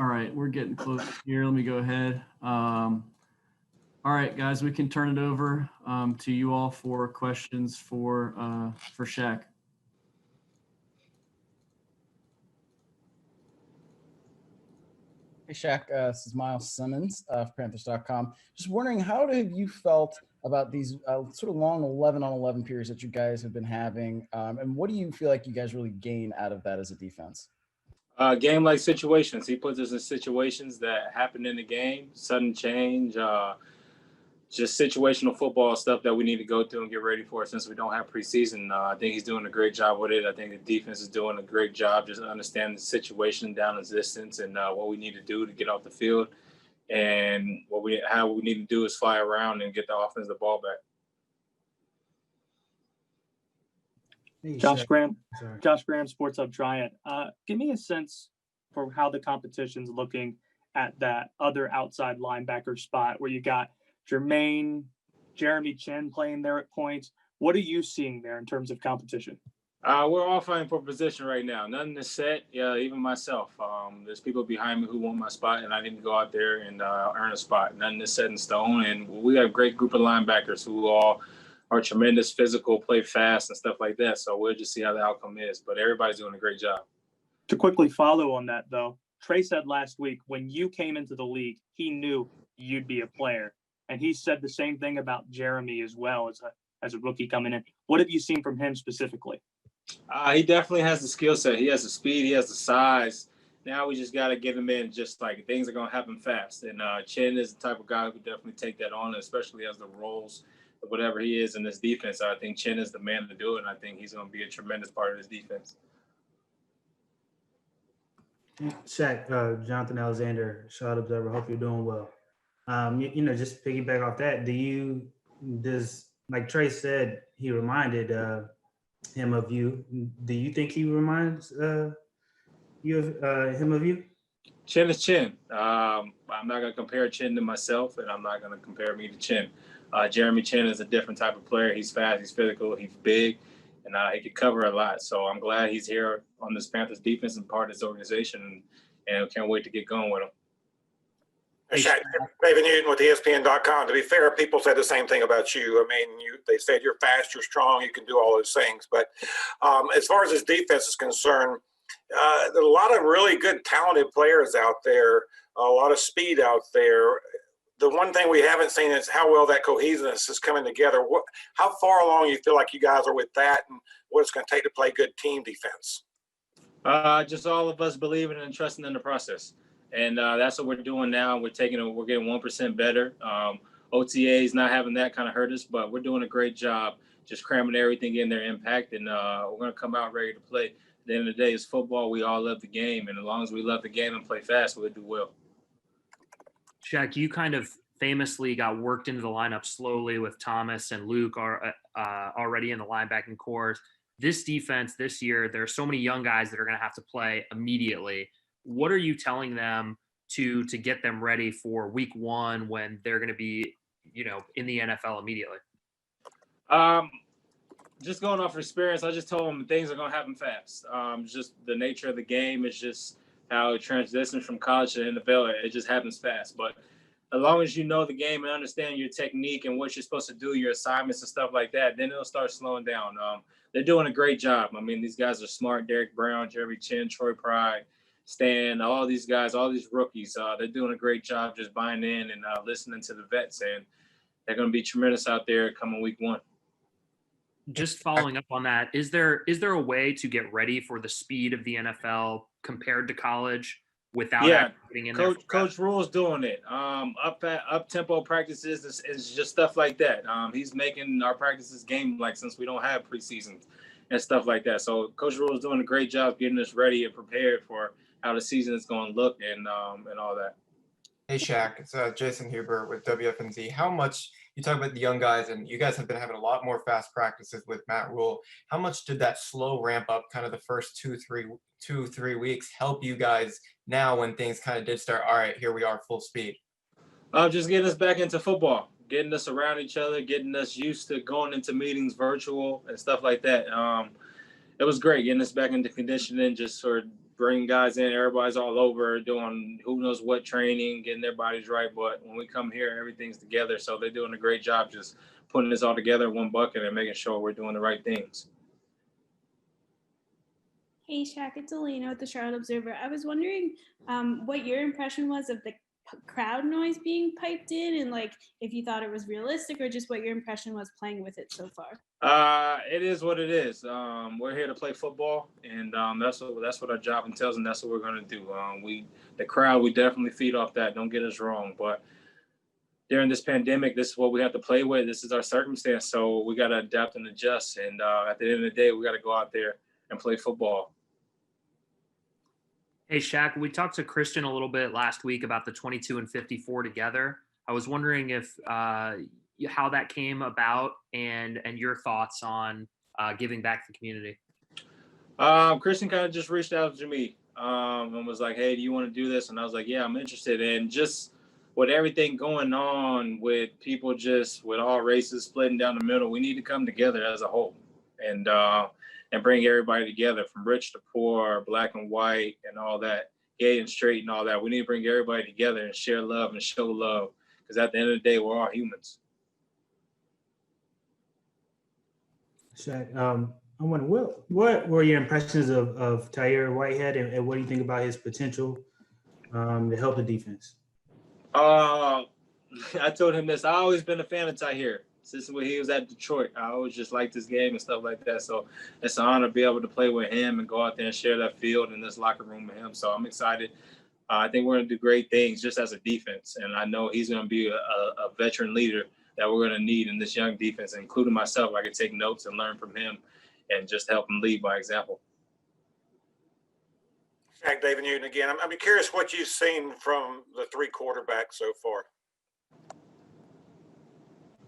All right, we're getting close here. Let me go ahead. All right, guys, we can turn it over to you all for questions for Shaq. Hey, Shaq, this is Miles Simmons of Panthers.com. Just wondering, how have you felt about these sort of long 11-on-11 periods that you guys have been having, and what do you feel like you guys really gain out of that as a defense? Game-like situations. He puts us in situations that happen in the game, sudden change, just situational football stuff that we need to go through and get ready for since we don't have preseason. I think he's doing a great job with it. I think the defense is doing a great job just understanding the situation, down the distance, and what we need to do to get off the field. And how we need to do is fly around and get the offense the ball back. Hey, Josh Graham, Sports Hub Giant. Give me a sense for how the competition's looking at that other outside linebacker spot where you got Jermaine, Jeremy Chin playing there at points. What are you seeing there in terms of competition? We're all fighting for position right now. Nothing is set. Yeah, even myself. There's people behind me who want my spot, and I need to go out there and earn a spot. Nothing is set in stone, and we have a great group of linebackers who all are tremendous, physical, play fast, and stuff like that. So we'll just see how the outcome is. But everybody's doing a great job. To quickly follow on that, though, Trey said last week when you came into the league, he knew you'd be a player. And he said the same thing about Jeremy as well as a rookie coming in. What have you seen from him specifically? He definitely has the skill set. He has the speed. He has the size. Now we just got to get him in. Just like things are going to happen fast. And Chin is the type of guy who could definitely take that on, especially as the roles of whatever he is in this defense. I think Chin is the man to do it, and I think he's going to be a tremendous part of this defense. Shaq, Jonathan Alexander, Shot Observer. Hope you're doing well. Just piggyback off that, like Trey said, he reminded him of you. Do you think he reminds him of you? Chin is Chin. I'm not going to compare Chin to myself, and I'm not going to compare me to Chin. Jeremy Chin is a different type of player. He's fast, he's physical, he's big, and he can cover a lot. So I'm glad he's here on this Panthers defense and part of this organization, and can't wait to get going with him. Shaq, David Newton with ESPN.com. To be fair, people said the same thing about you. I mean, they said you're fast, you're strong, you can do all those things. But as far as his defense is concerned, there are a lot of really good, talented players out there, a lot of speed out there. The one thing we haven't seen is how well that cohesiveness is coming together. How far along you feel like you guys are with that, and what it's going to take to play good team defense? Just all of us believing and trusting in the process. And that's what we're doing now. We're getting 1% better. OTA's not having that kind of hurt us, but we're doing a great job just cramming everything in their impact, and we're going to come out ready to play. At the end of the day, it's football. We all love the game, and as long as we love the game and play fast, we'll do well. Shaq, you kind of famously got worked into the lineup slowly with Thomas and Luke are already in the linebacking corps. This defense this year, there are so many young guys that are going to have to play immediately. What are you telling them to get them ready for week one when they're going to be, in the NFL immediately? Just going off experience, I just told them things are going to happen fast. Just the nature of the game is just how it transitions from college to NFL. It just happens fast. But as long as you know the game and understand your technique and what you're supposed to do, your assignments and stuff like that, then it'll start slowing down. They're doing a great job. I mean, these guys are smart. Derek Brown, Jeremy Chin, Troy Pride, Stan, all these guys, all these rookies, they're doing a great job just buying in and listening to the vets, and they're going to be tremendous out there coming week one. Just following up on that, is there a way to get ready for the speed of the NFL compared to college without getting in there? Coach Rule's doing it. Up tempo practices is just stuff like that. He's making our practices game-like since we don't have preseason and stuff like that. So Coach Rule's doing a great job getting us ready and prepared for how the season is going to look and all that. Hey, Shaq, it's Jason Huber with WFNZ. How much, you talk about the young guys, and you guys have been having a lot more fast practices with Matt Rule. How much did that slow ramp up kind of the first two, 3 weeks help you guys now when things kind of did start, all right, here we are, full speed? Just getting us back into football, getting us around each other, getting us used to going into meetings virtual and stuff like that. It was great getting us back into conditioning, just sort of bringing guys in. Everybody's all over doing who knows what training, getting their bodies right. But when we come here, everything's together. So they're doing a great job just putting this all together in one bucket and making sure we're doing the right things. Hey, Shaq, it's Elena with the Charlotte Observer. I was wondering what your impression was of the crowd noise being piped in, and like if you thought it was realistic or just what your impression was playing with it so far. It is what it is. We're here to play football, and that's what our job entails, and that's what we're going to do. The crowd, we definitely feed off that. Don't get us wrong, but during this pandemic, this is what we have to play with. This is our circumstance, so we got to adapt and adjust. And at the end of the day, we got to go out there and play football. Hey, Shaq, we talked to Christian a little bit last week about the 22 and 54 together. I was wondering if how that came about and your thoughts on giving back to the community. Christian kind of just reached out to me and was like, hey, do you want to do this? And I was like, yeah, I'm interested. And just with everything going on with people just with all races splitting down the middle, we need to come together as a whole and bring everybody together from rich to poor, black and white and all that, gay and straight and all that. We need to bring everybody together and share love and show love because at the end of the day, we're all humans. Shaq, I wonder what were your impressions of Tyre Whitehead and what do you think about his potential to help the defense? I told him this. I always been a fan of Tyre since when he was at Detroit. I always just liked his game and stuff like that. So it's an honor to be able to play with him and go out there and share that field in this locker room with him. So I'm excited. I think we're going to do great things just as a defense. And I know he's going to be a veteran leader that we're going to need in this young defense, including myself. I can take notes and learn from him and just help him lead by example. Shaq, David Newton again. I'm curious what you've seen from the three quarterbacks so far.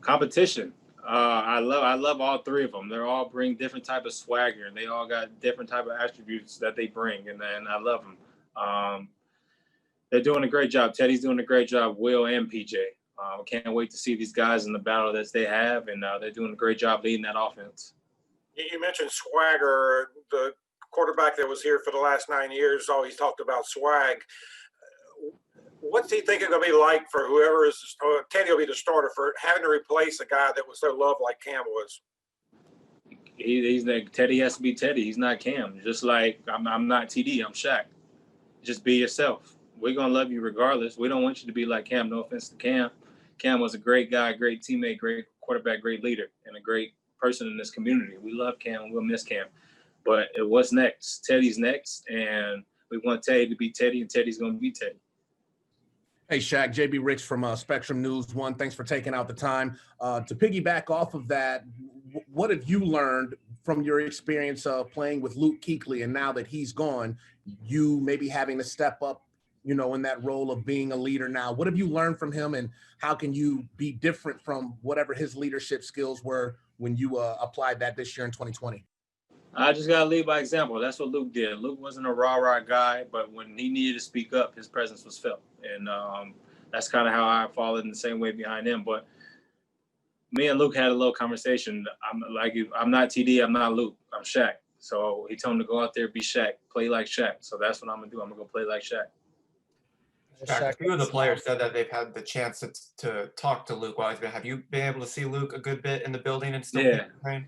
Competition. I love all three of them. They all bring different type of swagger, and they all got different type of attributes that they bring, and I love them. They're doing a great job. Teddy's doing a great job. Will and PJ. Can't wait to see these guys in the battle that they have, and they're doing a great job leading that offense. You mentioned swagger. The quarterback that was here for the last 9 years always talked about swag. What's he thinking going to be like for whoever is Teddy will be the starter for having to replace a guy that was so loved like Cam was? He's like Teddy has to be Teddy. He's not Cam. Just like I'm not TD. I'm Shaq. Just be yourself. We're gonna love you regardless. We don't want you to be like Cam. No offense to Cam. Cam was a great guy, great teammate, great quarterback, great leader, and a great person in this community. We love Cam. We'll miss Cam. But what's next? Teddy's next, and we want Teddy to be Teddy, and Teddy's gonna be Teddy. Hey, Shaq, JB Ricks from Spectrum News 1. Thanks for taking out the time. To piggyback off of that, what have you learned from your experience of playing with Luke Kuechly, and now that he's gone, you maybe having to step up, you know, in that role of being a leader now? What have you learned from him, and how can you be different from whatever his leadership skills were when you applied that this year in 2020? I just got to lead by example. That's what Luke did. Luke wasn't a rah-rah guy, but when he needed to speak up, his presence was felt. And that's kind of how I followed in the same way behind him. But me and Luke had a little conversation. I'm not TD, I'm not Luke, I'm Shaq. So he told him to go out there, be Shaq, play like Shaq. So that's what I'm going to do. I'm going to go play like Shaq. Shaq, a few of the players said that they've had the chance to talk to Luke while he's been. Have you been able to see Luke a good bit in the building and still train?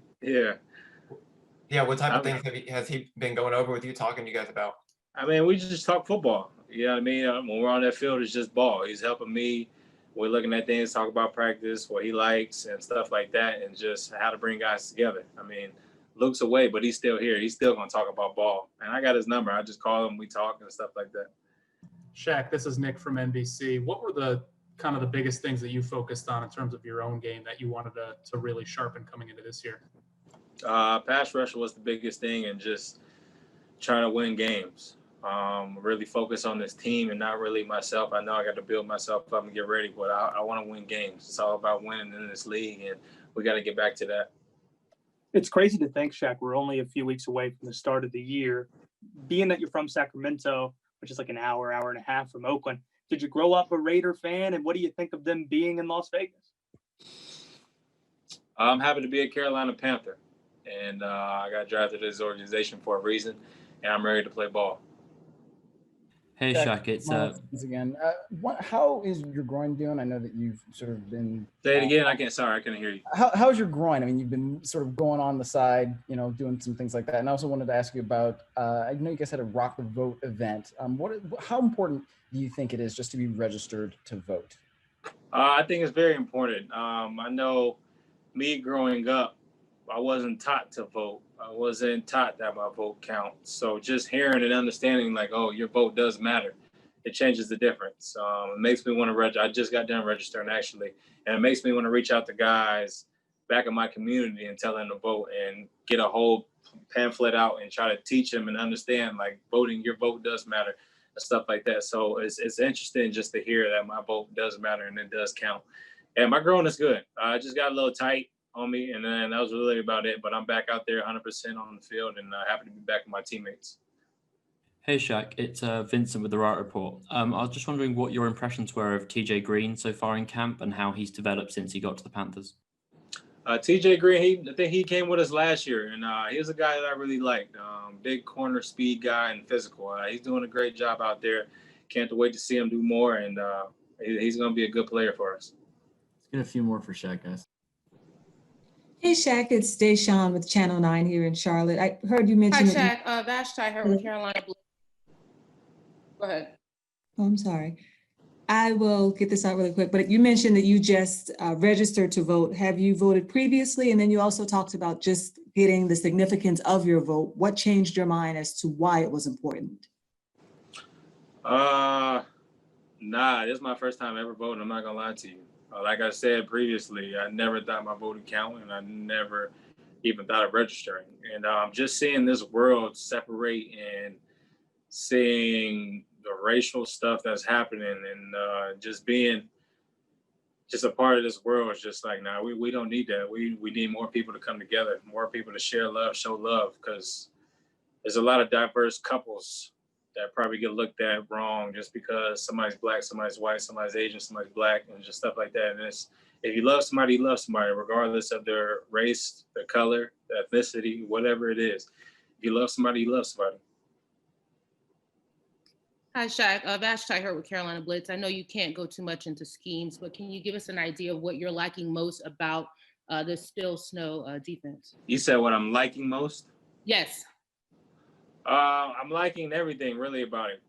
Yeah, what type of things has he been going over with you, talking to you guys about? I mean, we just talk football. You know what I mean? When we're on that field, it's just ball. He's helping me. We're looking at things, talk about practice, what he likes and stuff like that, and just how to bring guys together. I mean, Luke's away, but he's still here. He's still going to talk about ball. And I got his number. I just call him. We talk and stuff like that. Shaq, this is Nick from NBC. What were the kind of the biggest things that you focused on in terms of your own game that you wanted to really sharpen coming into this year? Pass rush was the biggest thing, and just trying to win games. Really focus on this team and not really myself. I know I got to build myself up and get ready, but I want to win games. It's all about winning in this league, and we got to get back to that. It's crazy to think, Shaq, we're only a few weeks away from the start of the year. Being that you're from Sacramento, which is like an hour and a half from Oakland, did you grow up a Raider fan, and what do you think of them being in Las Vegas? I'm happy to be a Carolina Panther. And I got drafted to this organization for a reason, and I'm ready to play ball. Hey, Shaq, it's Once again. How is your groin doing? I know that you've sort of been. Say it again. I couldn't hear you. How's your groin? I mean, you've been sort of going on the side, doing some things like that. And I also wanted to ask you about. I know you guys had a Rock the Vote event. How important do you think it is just to be registered to vote? I think it's very important. I know me growing up, I wasn't taught to vote. I wasn't taught that my vote counts. So just hearing and understanding like, oh, your vote does matter. It changes the difference. It makes me want to register. I just got done registering actually. And it makes me want to reach out to guys back in my community and tell them to vote and get a whole pamphlet out and try to teach them and understand like voting, your vote does matter and stuff like that. So it's interesting just to hear that my vote does matter and it does count. And my groin is good. I just got a little tight on me, and then that was really about it. But I'm back out there 100% on the field, and happy to be back with my teammates. Hey, Shaq, it's Vincent with the Riot Report. I was just wondering what your impressions were of TJ Green so far in camp and how he's developed since he got to the Panthers. TJ Green, I think he came with us last year, and he was a guy that I really liked. Big corner speed guy and physical. He's doing a great job out there. Can't wait to see him do more, and he's going to be a good player for us. Let's get a few more for Shaq, guys. Hey, Shaq, it's Deshawn with Channel 9 here in Charlotte. I heard you mention. Hi, Shaq. Vashti here with Carolina Blue. Go ahead. Oh, I'm sorry. I will get this out really quick, but you mentioned that you just registered to vote. Have you voted previously? And then you also talked about just getting the significance of your vote. What changed your mind as to why it was important? Nah, this is my first time ever voting. I'm not going to lie to you. Like I said previously, I never thought my vote would count, and I never even thought of registering. And just seeing this world separate and seeing the racial stuff that's happening and just being just a part of this world is just like, nah, we don't need that. We need more people to come together, more people to share love, show love, because there's a lot of diverse couples that probably get looked at wrong just because somebody's black, somebody's white, somebody's Asian, somebody's black, and just stuff like that. And it's, if you love somebody, you love somebody, regardless of their race, their color, their ethnicity, whatever it is. If you love somebody, you love somebody. Hi, Shaq. Vashti here with Carolina Blitz. I know you can't go too much into schemes, but can you give us an idea of what you're liking most about the Still Snow defense? You said what I'm liking most? Yes. I'm liking everything really about it.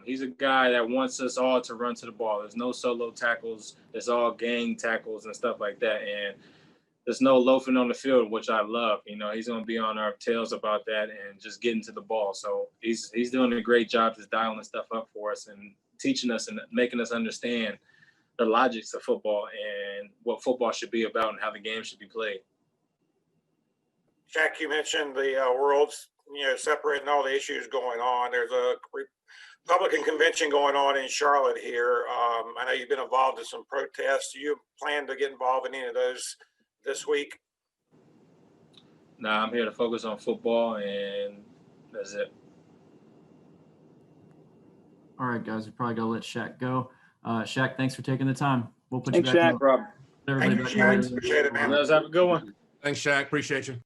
He's a guy that wants us all to run to the ball. There's no solo tackles. It's all gang tackles and stuff like that. And there's no loafing on the field, which I love. You know, he's going to be on our tails about that and just getting to the ball. So he's doing a great job just dialing stuff up for us and teaching us and making us understand the logics of football and what football should be about and how the game should be played. Shaq, you mentioned the world's separating all the issues going on. There's a Republican convention going on in Charlotte here. I know you've been involved in some protests. Do you plan to get involved in any of those this week? Nah, I'm here to focus on football, and that's it. All right, guys, we probably got to let Shaq go. Shaq, thanks for taking the time. We'll put you Thanks, back Shaq. on. Everybody back on. Appreciate it, man. Have a good one. Thanks, Shaq. Appreciate you.